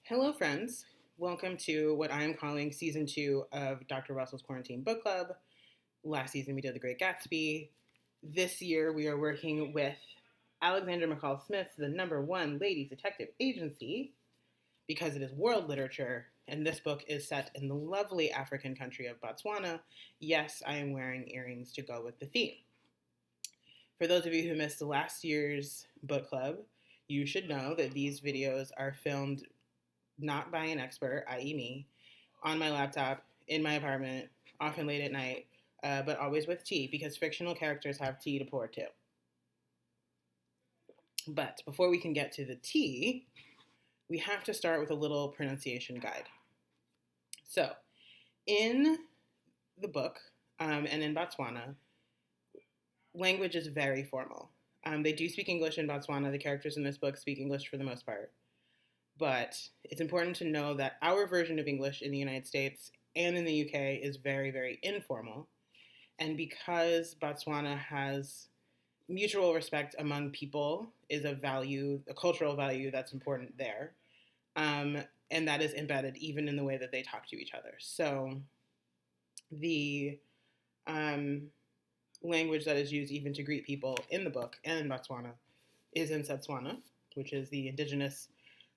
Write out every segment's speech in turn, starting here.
Hello, friends. Welcome to what I am calling season 2 of Dr. Russell's Quarantine Book Club. Last season we did The Great Gatsby. This year we are working with Alexander McCall Smith's The Number One Ladies Detective Agency because it is world literature, and this book is set in the lovely African country of Botswana. Yes, I am wearing earrings to go with the theme. For those of you who missed last year's book club, you should know that these videos are filmed not by an expert, i.e., me, on my laptop, in my apartment, often late at night, but always with tea, because fictional characters have tea to pour too. But before we can get to the tea, we have to start with a little pronunciation guide. So, in the book and in Botswana, language is very formal. They do speak English in Botswana. The characters in this book speak English for the most part. But it's important to know that our version of English in the United States and in the UK is very, very informal. And because Botswana has mutual respect among people is a value, a cultural value that's important there. And that is embedded even in the way that they talk to each other. So the language that is used even to greet people in the book and in Botswana is in Setswana, which is the indigenous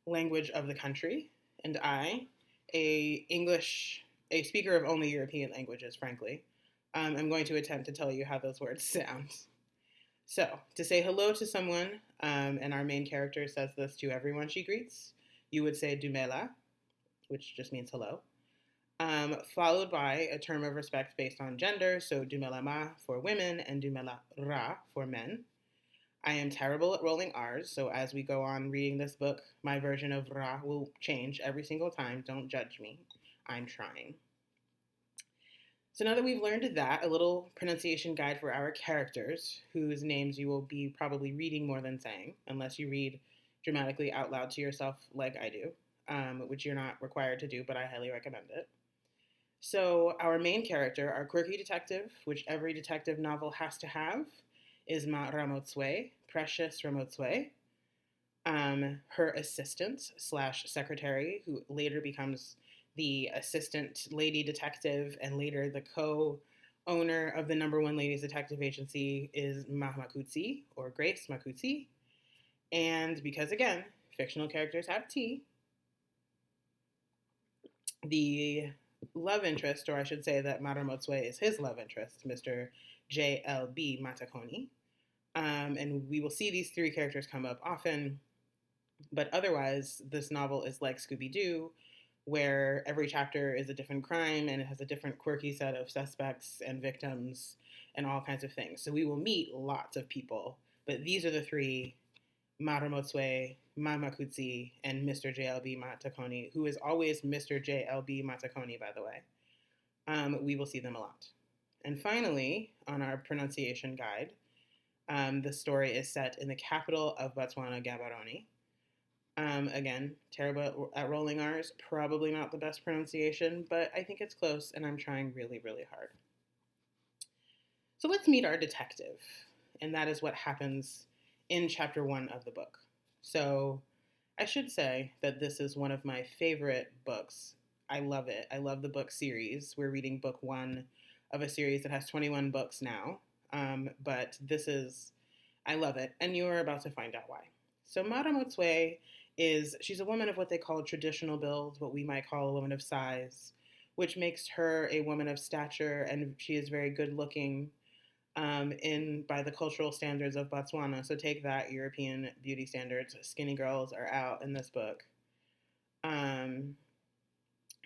language of the country, and I, a speaker of only European languages, frankly, I'm going to attempt to tell you how those words sound. So, to say hello to someone, and our main character says this to everyone she greets, you would say dumela, which just means hello, followed by a term of respect based on gender, so dumela ma for women and dumela ra for men. I am terrible at rolling R's, so as we go on reading this book, my version of Ra will change every single time. Don't judge me. I'm trying. So now that we've learned that, a little pronunciation guide for our characters, whose names you will be probably reading more than saying, unless you read dramatically out loud to yourself like I do, which you're not required to do, but I highly recommend it. So our main character, our quirky detective, which every detective novel has to have, is Ma Ramotswe, Precious Ramotswe. Her assistant / secretary, who later becomes the assistant lady detective and later the co-owner of the Number One Ladies Detective Agency, is Makutsi, or Grace Makutsi. And because, again, fictional characters have tea, the love interest, or I should say that Matamotswe is his love interest, Mr. J.L.B. Matakoni. And we will see these three characters come up often, but otherwise, this novel is like Scooby-Doo, where every chapter is a different crime and it has a different quirky set of suspects and victims and all kinds of things. So we will meet lots of people, but these are the three: Maramotswe, Mamakutsi, and Mr. JLB Matakoni, who is always Mr. JLB Matakoni, by the way. We will see them a lot. And finally, on our pronunciation guide, the story is set in the capital of Botswana, Gaborone. Again, terrible at rolling R's, probably not the best pronunciation, but I think it's close and I'm trying really, really hard. So let's meet our detective, and that is what happens in chapter 1 of the book. So I should say that this is one of my favorite books. I love it. I love the book series. We're reading book 1 of a series that has 21 books now, but I love it, and you are about to find out why. So Maramotswe she's a woman of what they call traditional build, what we might call a woman of size, which makes her a woman of stature, and she is very good looking by the cultural standards of Botswana. So take that, European beauty standards. Skinny girls are out in this book.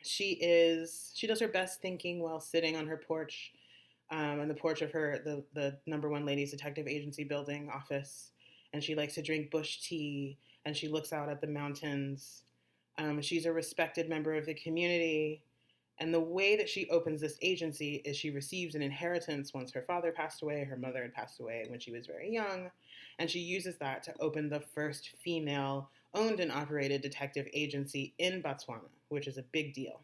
She does her best thinking while sitting on her porch, on the porch of the Number One Ladies Detective Agency building office, and she likes to drink bush tea, and she looks out at the mountains. She's a respected member of the community, and the way that she opens this agency is she receives an inheritance once her father passed away. Her mother had passed away when she was very young, and she uses that to open the first female owned and operated detective agency in Botswana, which is a big deal.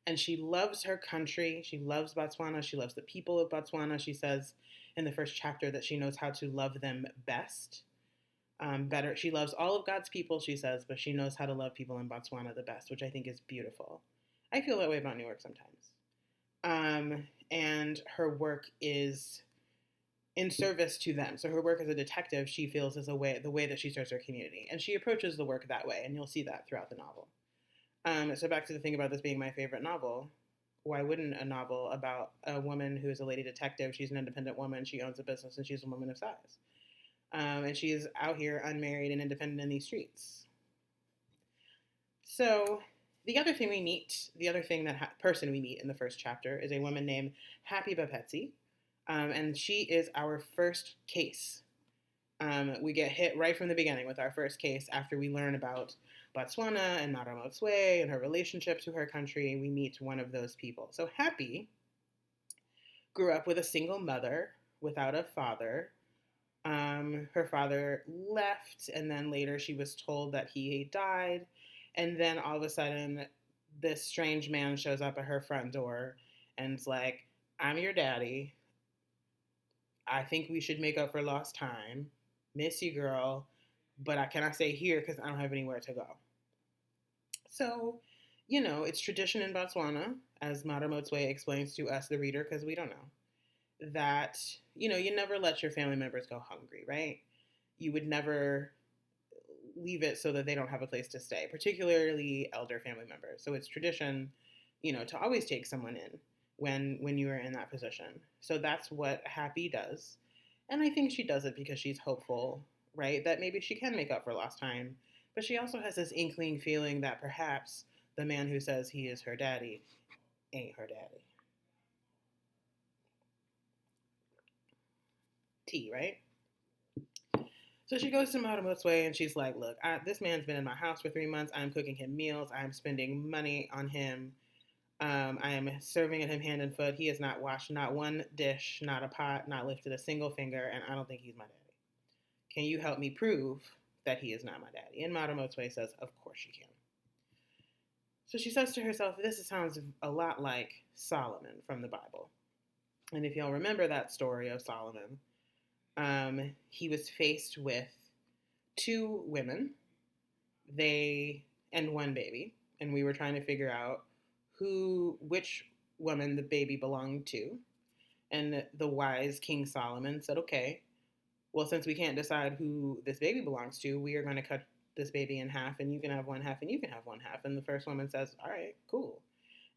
And she loves her country. She loves Botswana. She loves the people of Botswana. She says in the first chapter that she knows how to love them best. Better, she loves all of God's people, she says, but she knows how to love people in Botswana the best, which I think is beautiful. I feel that way about New York sometimes. And her work is in service to them. So her work as a detective, she feels, is the way that she serves her community, and she approaches the work that way, and you'll see that throughout the novel. So back to the thing about this being my favorite novel. Why wouldn't a novel about a woman who is a lady detective? She's an independent woman. She owns a business, and she's a woman of size. And she's out here unmarried and independent in these streets. So the other thing person we meet in the first chapter is a woman named Happy Bapetsi, and she is our first case. We get hit right from the beginning with our first case after we learn about Botswana and Maramotswe and her relationship to her country. We meet one of those people. So Happy grew up with a single mother without a father. Her father left, and then later she was told that he died. And then all of a sudden, this strange man shows up at her front door and's like, I'm your daddy. I think we should make up for lost time. Miss you, girl. But I cannot stay here because I don't have anywhere to go. So, it's tradition in Botswana, as Maramotswe explains to us, the reader, because we don't know, that, you never let your family members go hungry, right? You would never leave it so that they don't have a place to stay, particularly elder family members. So it's tradition, to always take someone in when you are in that position. So that's what Happy does. And I think she does it because she's hopeful, right? That maybe she can make up for lost time. But she also has this inkling feeling that perhaps the man who says he is her daddy ain't her daddy. Tea, right? So she goes to Maramotswe and she's like, look, this man's been in my house for 3 months. I'm cooking him meals. I'm spending money on him. I am serving him hand and foot. He has not washed not one dish, not a pot, not lifted a single finger, and I don't think he's my daddy. Can you help me prove that he is not my daddy? And Maramotswe says, of course you can. So she says to herself, this sounds a lot like Solomon from the Bible. And if y'all remember that story of Solomon, he was faced with 2 women, and 1 baby, and we were trying to figure out which woman the baby belonged to. And the wise King Solomon said, okay, well, since we can't decide who this baby belongs to, we are going to cut this baby in half, and you can have 1 half, and you can have 1 half. And the first woman says, all right, cool.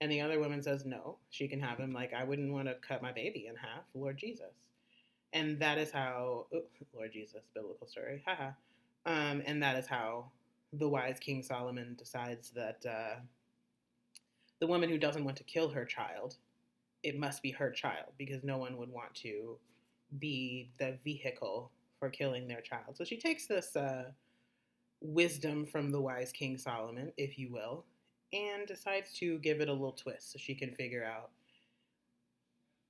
And the other woman says, no, she can have him. Like, I wouldn't want to cut my baby in half, Lord Jesus. And that is how, Lord Jesus, biblical story, haha. And that is how the wise King Solomon decides that the woman who doesn't want to kill her child, it must be her child, because no one would want to be the vehicle for killing their child. So she takes this wisdom from the wise King Solomon, if you will, and decides to give it a little twist so she can figure out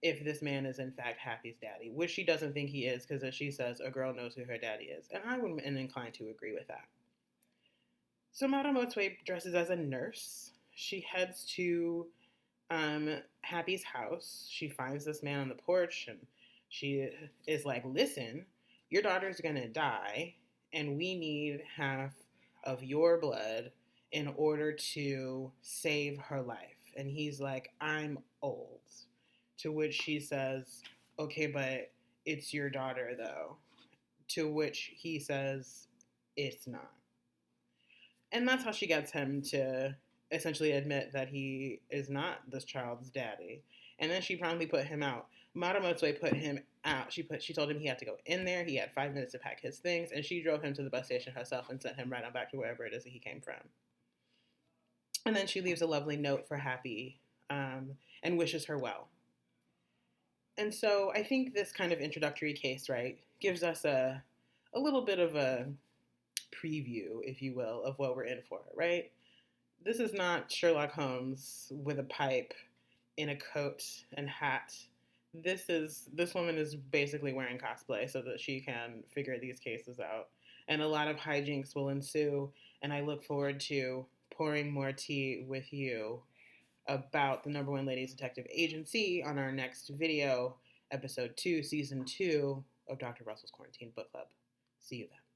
if this man is in fact Happy's daddy, which she doesn't think he is, because as she says, a girl knows who her daddy is. And I would be inclined to agree with that. So Maramotswe dresses as a nurse. She heads to Happy's house. She finds this man on the porch, and she is like, listen, your daughter's gonna die, and we need half of your blood in order to save her life. And he's like, I'm old. To which she says, okay, but it's your daughter, though. To which he says, it's not. And that's how she gets him to essentially admit that he is not this child's daddy. And then she promptly put him out. Maramotswe put him out. She told him he had to go in there. He had 5 minutes to pack his things, and she drove him to the bus station herself and sent him right on back to wherever it is that he came from. And then she leaves a lovely note for Happy and wishes her well. And so I think this kind of introductory case, right, gives us a little bit of a preview, if you will, of what we're in for, right? This is not Sherlock Holmes with a pipe in a coat and hat. This woman is basically wearing cosplay so that she can figure these cases out. And a lot of hijinks will ensue, and I look forward to pouring more tea with you about the #1 Ladies Detective Agency on our next video, episode 2, season 2 of Dr. Russell's Quarantine Book Club. See you then.